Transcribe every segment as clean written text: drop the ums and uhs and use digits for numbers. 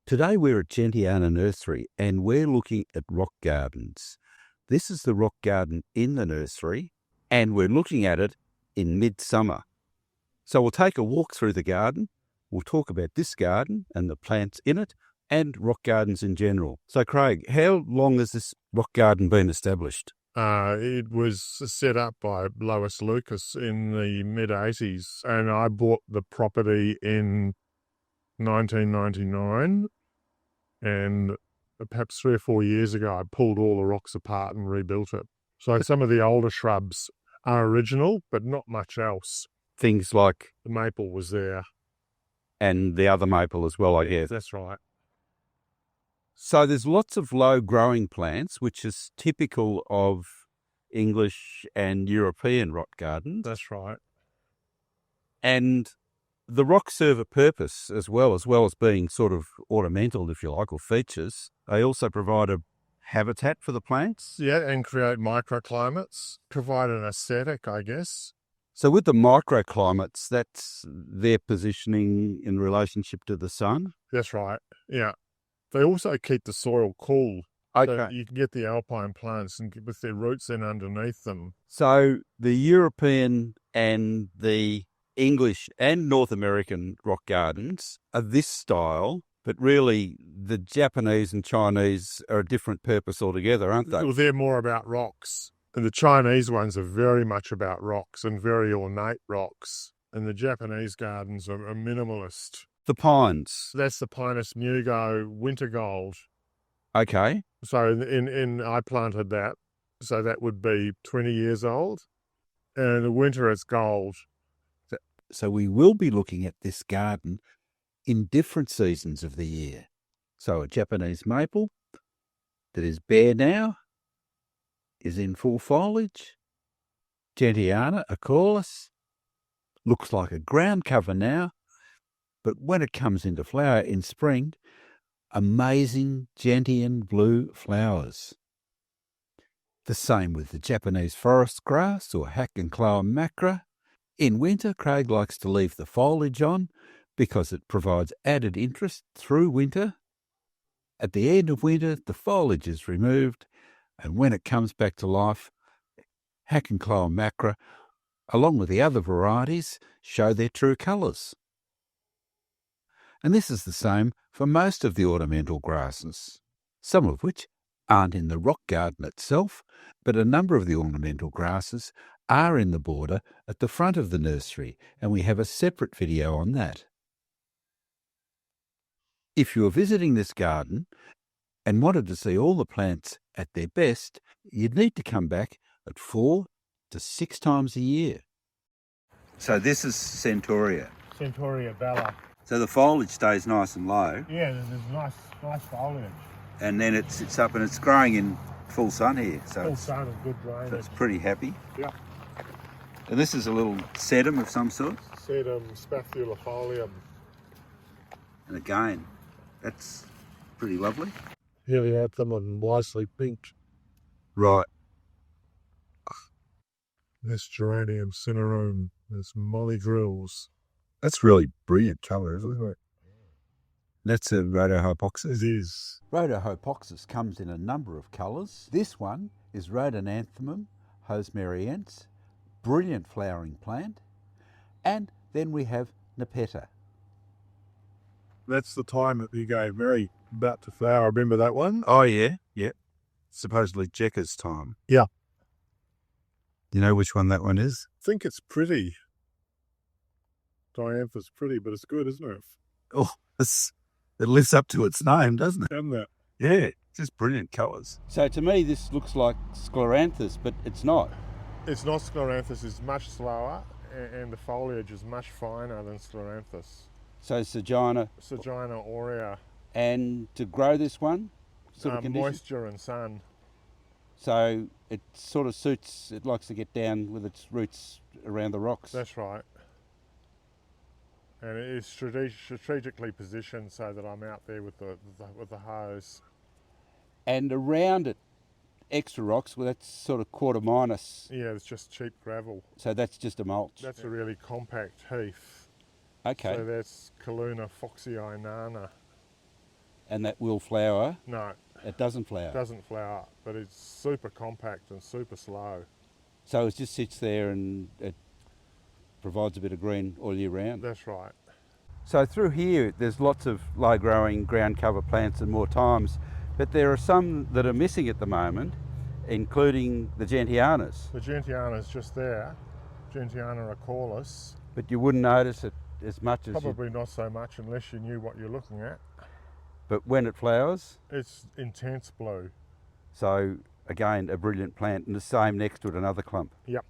Today we're at Gentiana Nursery and we're looking at rock gardens. This is the rock garden in the nursery and we're looking at it in midsummer. So we'll take a walk through the garden, we'll talk about this garden and the plants in it and rock gardens in general. So Craig, how long has this rock garden been established? It was set up by Lois Lucas in the mid-80s and I bought the property in 1999 and perhaps 3 or 4 years ago I pulled all the rocks apart and rebuilt it. So some of the older shrubs are original but not much else. Things like... The maple was there. And the other maple as well, I guess. That's right. So there's lots of low growing plants, which is typical of English and European rock gardens. That's right. And the rocks serve a purpose as well as being sort of ornamental, if you like, or features. They also provide a habitat for the plants. Yeah, and create microclimates, provide an aesthetic, I guess. So with the microclimates, that's their positioning in relationship to the sun? That's right, yeah. They also keep the soil cool. Okay. So you can get the alpine plants and with their roots in underneath them. So the European and the English and North American rock gardens are this style, but really the Japanese and Chinese are a different purpose altogether, aren't they? Well, they're more about rocks. And the Chinese ones are very much about rocks and very ornate rocks. And the Japanese gardens are minimalist. The pines. That's the Pinus Mugo winter gold. Okay. So I planted that. So that would be 20 years old. And in the winter it's gold. So we will be looking at this garden in different seasons of the year. So a Japanese maple that is bare now is in full foliage. Gentiana acaulis looks like a ground cover now, but when it comes into flower in spring, amazing gentian blue flowers. The same with the Japanese forest grass or Hackenochloa Macra. In winter, Craig likes to leave the foliage on because it provides added interest through winter. At the end of winter, the foliage is removed, and when it comes back to life, Hackenochloa Macra, along with the other varieties, show their true colours. And this is the same for most of the ornamental grasses, some of which aren't in the rock garden itself, but a number of the ornamental grasses are in the border at the front of the nursery, and we have a separate video on that. If you're visiting this garden and wanted to see all the plants at their best, you'd need to come back at 4 to 6 times a year. So this is Centaurea. Centaurea bella. So the foliage stays nice and low. Yeah, there's nice foliage. And then it sits up and it's growing in full sun here. So full sun and good drainage. So it's pretty happy. Yeah. And this is a little sedum of some sort? Sedum, spathuifolium. And again, that's pretty lovely. Helianthumum wisely pinked. Right. There's Geranium, cinereum, there's molly drills. That's really brilliant colour, isn't it? That's a Rhodohypoxis. It is. Rhodohypoxis comes in a number of colours. This one is Rhodanthemum hosmeriense, brilliant flowering plant. And then we have Nepeta. That's the time that you go very about to flower. Remember that one? Oh, yeah. Yeah. Supposedly Jekkas Thyme. Yeah. You know which one that one is? I think it's Pretty. Dianthus Pretty, but it's good, isn't it? Oh, it lives up to its name, doesn't it? Doesn't it? Yeah, just brilliant colours. So to me, this looks like scleranthus, but it's not. It's not scleranthus. It's much slower, and the foliage is much finer than scleranthus. So Sagina. Sagina Aurea. And to grow this one, moisture and sun. So it sort of suits, it likes to get down with its roots around the rocks. That's right. And it is strategically positioned so that I'm out there with the hose. And around it, extra rocks, well, that's sort of quarter minus. Yeah, it's just cheap gravel. So that's just a mulch. That's a really compact heath. Okay. So that's Calluna Foxii Nana. And that will flower. No, It doesn't flower. it doesn't flower, but it's super compact and super slow. So it just sits there and it provides a bit of green all year round. That's right. So through here, there's lots of low-growing ground cover plants and more times, but there are some that are missing at the moment, including the Gentianas. The Gentiana's just there, Gentiana acaulis. But you wouldn't notice it as much as Probably not so much unless you knew what you're looking at. But when it flowers, It's intense blue. so again, a brilliant plant, and the same next to it, another clump. Yep.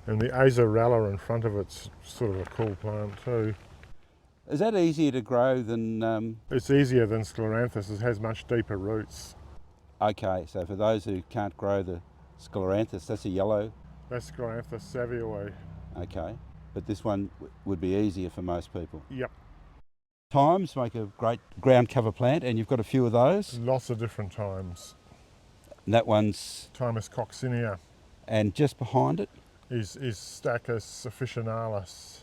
And the azorella in front of it's sort of a cool plant too. Is that easier to grow than, It's easier than scleranthus. It has much deeper roots. okay, so for those who can't grow the scleranthus, that's a yellow, That's scleranthus savioi. okay, but this one would be easier for most people. Yep. Thymes make a great ground cover plant, and you've got a few of those, Lots of different times. and that one's, Thymus coccinea and just behind it, is Stachys officinalis.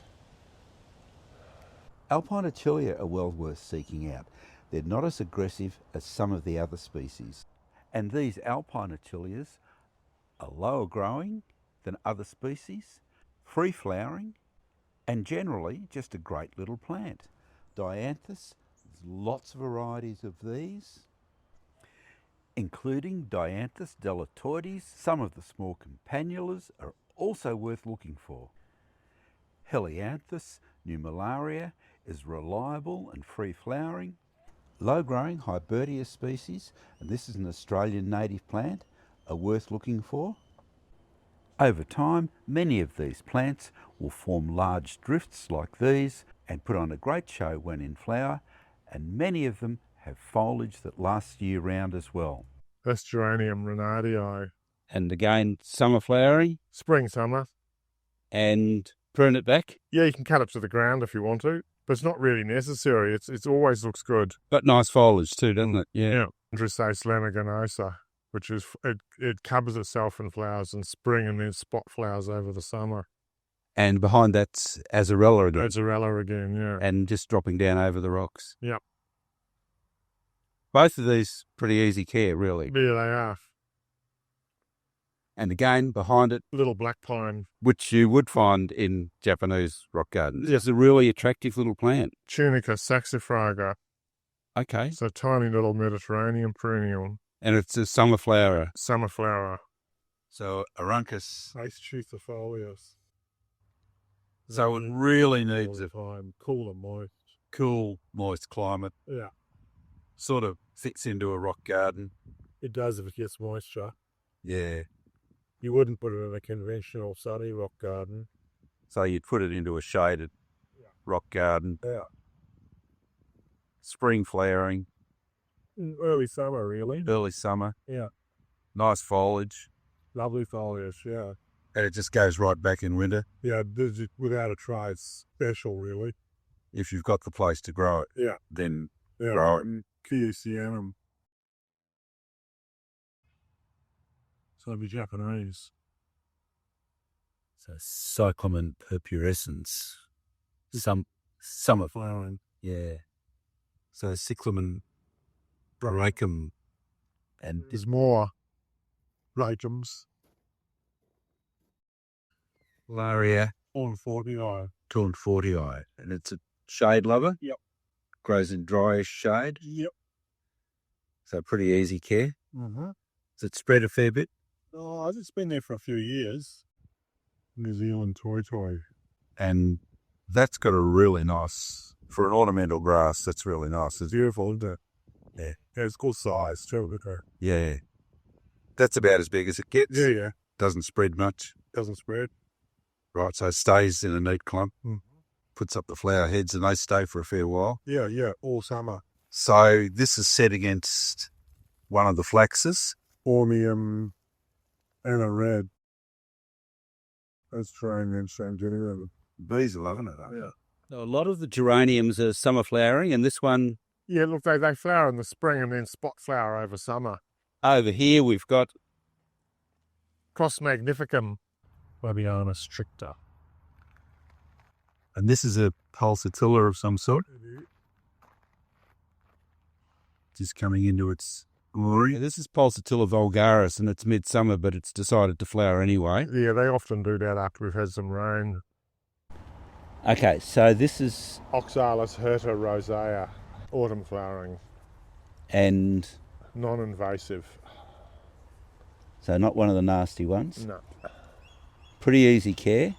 Alpine Achillea are well worth seeking out. They're not as aggressive as some of the other species. And these Alpine Achilleas are lower growing than other species, free flowering, and generally just a great little plant. Dianthus, there's lots of varieties of these, including Dianthus deletoides. Some of the small campanulas are also worth looking for. Helianthus numularia is reliable and free flowering. Low growing Hybertia species, and this is an Australian native plant, are worth looking for. Over time, many of these plants will form large drifts like these and put on a great show when in flower, and many of them have foliage that lasts year round as well. That's Geranium renardii. And again, summer flowering, Spring, summer. and prune it back, Yeah, you can cut it to the ground if you want to, but it's not really necessary. It always looks good. but nice foliage too, doesn't it? Yeah. Androsace laniginosa, which is, it covers itself in flowers in spring and then spot flowers over the summer. And behind that's azorella again, Azorella again, yeah. and just dropping down over the rocks. Yep. Both of these pretty easy care, really. Yeah, they are. And again, behind it, Little black pine. which you would find in Japanese rock gardens. It's a really attractive little plant. Tunica saxifraga. Okay. It's a tiny little Mediterranean perennial. And it's a summer flower. Summer flower. So Aruncus. Spathuifolium. So it really needs a time. Cool and moist. cool, moist climate. Yeah. Sort of fits into a rock garden. It does if it gets moisture. Yeah. You wouldn't put it in a conventional sunny rock garden. So you'd put it into a shaded rock garden. Yeah. Spring flowering, Early summer, really. early summer. Yeah. Nice foliage. Lovely foliage, yeah. And it just goes right back in winter Yeah, without a try, it's special, really. if you've got the place to grow it. Yeah. Then Yeah. grow it. Helianthumum. So it'd be Japanese. So Cyclamen purpurescens. Summer Flowering. yeah. So Cyclamen brachum, and There's more rachums. Aurea On 40i. Tornfortii, and it's a shade lover. Yep. Grows in dryish shade, Yep. so pretty easy care. Mm-hmm. Does it spread a fair bit? Oh, it's been there for a few years. New Zealand toy. And that's got a really nice, for an ornamental grass, that's really nice. It's Beautiful, isn't it? Yeah. Yeah, it's good size too. Okay. yeah. That's about as big as it gets. Yeah. Doesn't spread much. Doesn't spread. Right, so it stays in a neat clump, Mhm. puts up the flower heads, and they stay for a fair while. Yeah, all summer. So this is set against one of the flaxes. Ormium and a red. That's trying in Centaurea. Bees are loving it, Yeah. A lot of the geraniums are summer flowering, and this one Yeah, look, they flower in the spring and then spot flower over summer. over here we've got Cross magnificum. Fabiana stricta. and this is a pulsatilla of some sort. just coming into its glory. Yeah, this is Pulsatilla vulgaris, and it's midsummer, but it's decided to flower anyway. Yeah, they often do that after we've had some rain. Okay, so this is... Oxalis hirta rosea, autumn flowering. And... non-invasive. So not one of the nasty ones. No. Pretty easy care.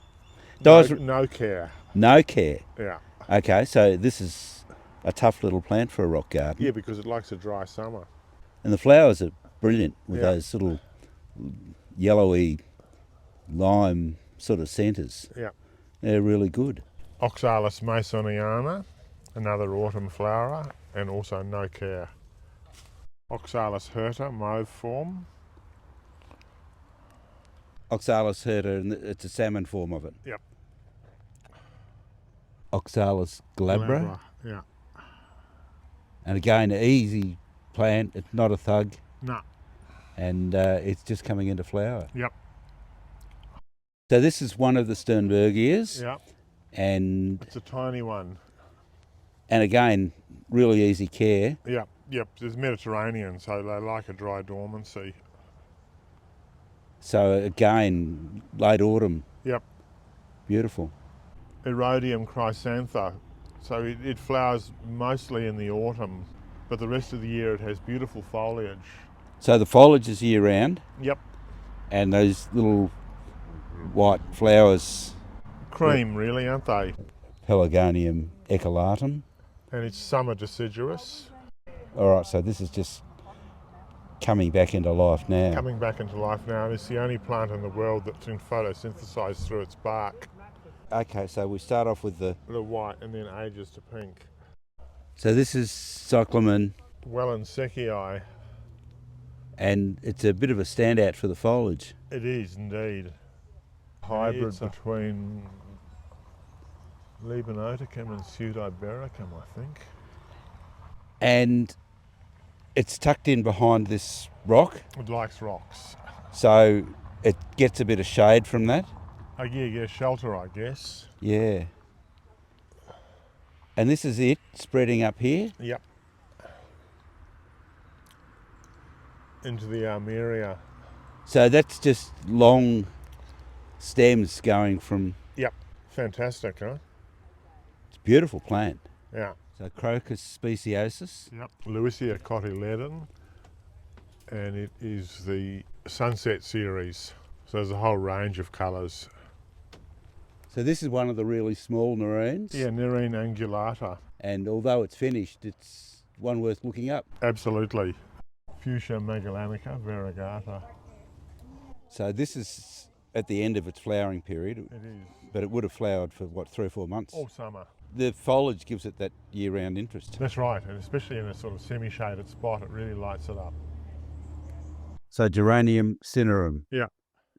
No care. No care. Yeah. Okay, so this is a tough little plant for a rock garden. Yeah, because it likes a dry summer. And the flowers are brilliant with those little yellowy lime sort of centres. Yeah. They're really good. Oxalis masoniana, another autumn flowerer, and also no care. Oxalis hirta, Mauve Form. Oxalis hirta, and it's a salmon form of it. Yep. Oxalis glabra. Yeah. And again, an easy plant. It's not a thug. No. And it's just coming into flower. Yep. So this is one of the Sternbergias. Yep. And it's a tiny one. And again, really easy care. Yep. There's Mediterranean, so they like a dry dormancy. So again, late autumn. Yep. Beautiful. Erodium chrysantha. So it flowers mostly in the autumn, but the rest of the year it has beautiful foliage. So the foliage is year round? Yep. And those little white flowers... cream, really, aren't they? Pelargonium eculatum. And it's summer deciduous. All right, so this is just coming back into life now. Coming back into life now, and it's the only plant in the world that can photosynthesize through its bark. Okay, so we start off with the white and then ages to pink. So this is Cyclamen. Wellenseckii. And it's a bit of a standout for the foliage. It is indeed. Hybrid between Leibanoticum and Pseudobericum, I think. And it's tucked in behind this rock. It likes rocks. So it gets a bit of shade from that. Oh yeah, shelter, I guess. Yeah. And this is it, spreading up here? Yep. Into the armeria. So that's just long stems going from... Yep. Fantastic, huh? It's a beautiful plant. Yeah. So Crocus speciosus. Yep. Lewisia cotyledon. And it is the Sunset series. So there's a whole range of colours. So this is one of the really small nerines. Yeah, Nerine angulata. And although it's finished, it's one worth looking up. Absolutely. Fuchsia megallanica variegata. So this is at the end of its flowering period. It is. But it would have flowered for, 3 or 4 months? All summer. The foliage gives it that year-round interest. That's right, and especially in a sort of semi-shaded spot, it really lights it up. So Geranium cinereum. Yeah.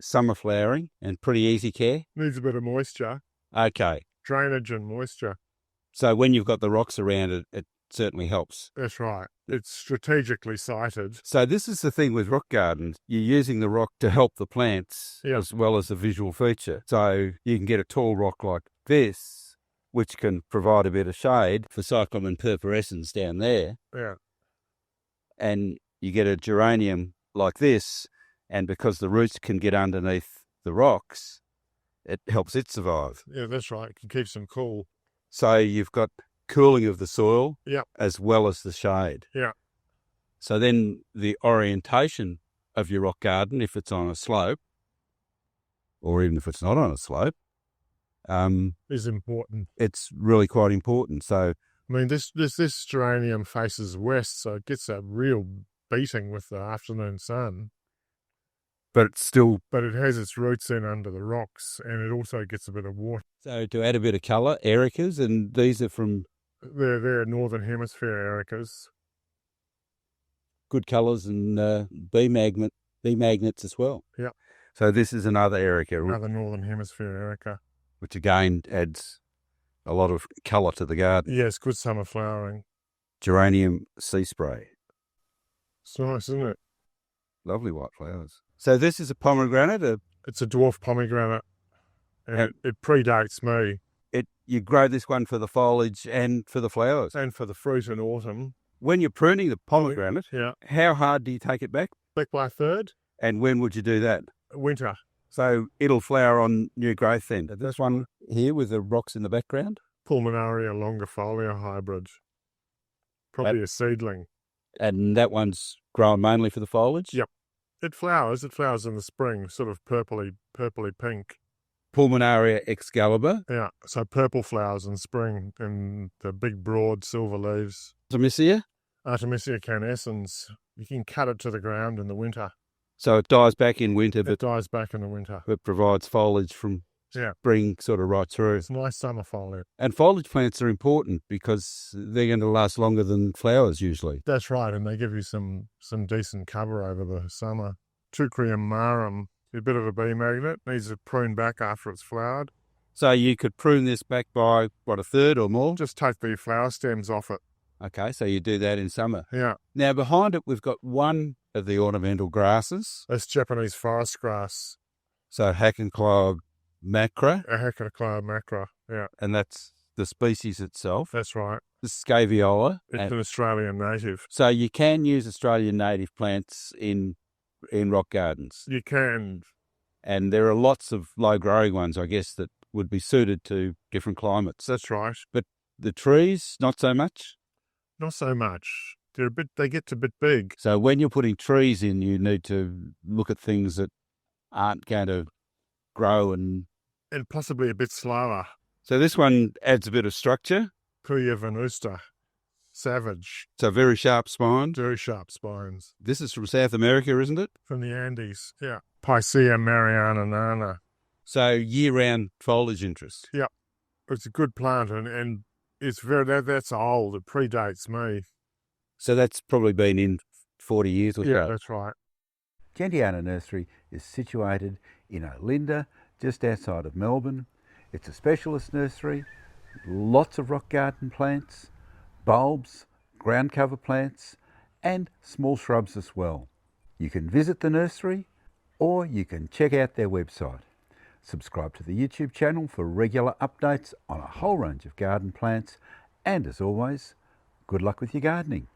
Summer flowering and pretty easy care. Needs a bit of moisture. Okay. Drainage and moisture. So when you've got the rocks around it, it certainly helps. That's right. It's strategically sited. So this is the thing with rock gardens. You're using the rock to help the plants as well as a visual feature. So you can get a tall rock like this, which can provide a bit of shade for Cyclamen purpurescens down there. Yeah. And you get a geranium like this, and because the roots can get underneath the rocks, it helps it survive. Yeah, that's right. It keeps them cool. So you've got cooling of the soil as well as the shade. Yeah. So then the orientation of your rock garden, if it's on a slope, or even if it's not on a slope, is important. It's really quite important. So I mean, this geranium faces west, so it gets a real beating with the afternoon sun. But it has its roots in under the rocks, and it also gets a bit of water. So to add a bit of colour, ericas, and these are from... They're Northern Hemisphere ericas. Good colours, and bee magnets as well. Yeah. So this is another erica. Another Northern Hemisphere erica. Which again adds a lot of colour to the garden. Yes, good summer flowering. Geranium sea spray. It's nice, isn't it? Lovely white flowers. So this is a pomegranate? It's a dwarf pomegranate, and it predates me. You grow this one for the foliage and for the flowers? And for the fruit in autumn. When you're pruning the pomegranate, Yeah. how hard do you take it back? Back by a third. And when would you do that? Winter. So it'll flower on new growth then. This one here with the rocks in the background. Pulmonaria longifolia hybrid. Probably a seedling. And that one's grown mainly for the foliage? Yep. It flowers in the spring, sort of purpley pink. Pulmonaria excalibur. Yeah, so purple flowers in spring and the big broad silver leaves. Artemisia. Artemisia canescens. You can cut it to the ground in the winter. So it dies back in winter, It dies back in the winter. but provides foliage from spring sort of right through. It's nice summer foliage. And foliage plants are important because they're going to last longer than flowers usually. That's right, and they give you some decent cover over the summer. Tucrium marum, a bit of a bee magnet, needs to prune back after it's flowered. So you could prune this back by, what, a third or more? Just take the flower stems off it. Okay, so you do that in summer. Yeah. Now behind it we've got one of the ornamental grasses. That's Japanese forest grass. So Hackenochloa Macra. Hackenochloa Macra, yeah. And that's the species itself. That's right. The Scaviola. It's an Australian native. So you can use Australian native plants in rock gardens. You can. And there are lots of low-growing ones, I guess, that would be suited to different climates. That's right. But the trees, not so much? Not so much. They get a bit big. So when you're putting trees in, you need to look at things that aren't going to grow and possibly a bit slower. So this one adds a bit of structure. Puya venusta. Savage. So very sharp spines. Very sharp spines. This is from South America, isn't it? From the Andes, yeah. Picea Mariana Nana. So year-round foliage interest. Yeah. It's a good plant and it's that's old. It predates me. So that's probably been in 40 years or so. Yeah, that's right. Gentiana Nursery is situated in Olinda, just outside of Melbourne. It's a specialist nursery, lots of rock garden plants, bulbs, ground cover plants, and small shrubs as well. You can visit the nursery or you can check out their website. Subscribe to the YouTube channel for regular updates on a whole range of garden plants, and as always, good luck with your gardening.